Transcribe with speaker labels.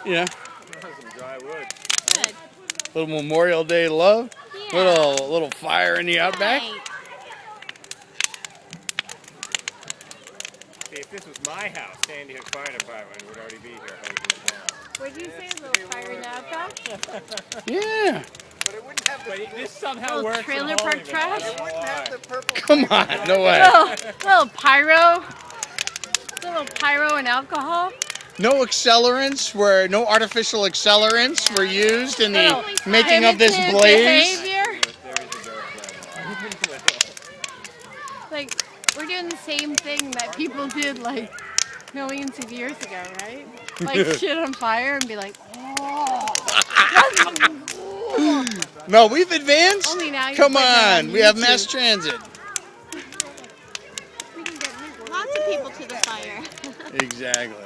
Speaker 1: Yeah.
Speaker 2: Some dry wood.
Speaker 3: Good.
Speaker 1: Little Memorial Day love.
Speaker 3: Yeah.
Speaker 1: Little fire in the outback.
Speaker 3: Right.
Speaker 2: See, if this was my house, Sandy Hook Fire Department would already be here holding it down.
Speaker 3: What did you say? A little fire in the outback?
Speaker 1: Yeah.
Speaker 2: But it wouldn't have the. But this somehow
Speaker 3: Little
Speaker 2: works.
Speaker 3: trailer park trash?
Speaker 2: It wouldn't have the purple.
Speaker 1: Come on, no way.
Speaker 3: Little pyro. Little pyro and alcohol.
Speaker 1: No accelerants no artificial accelerants were used in the making of this
Speaker 3: Primitive
Speaker 1: blaze.
Speaker 3: behavior.
Speaker 2: There is a dark level.
Speaker 3: Like, we're doing the same thing that people did like millions of years ago, right? Like shit on fire and be like, oh.
Speaker 1: No, we've advanced.
Speaker 3: Only now you
Speaker 1: Come
Speaker 3: put it
Speaker 1: on, we have
Speaker 3: YouTube.
Speaker 1: mass transit.
Speaker 3: We can get lots of people to the fire.
Speaker 1: Exactly.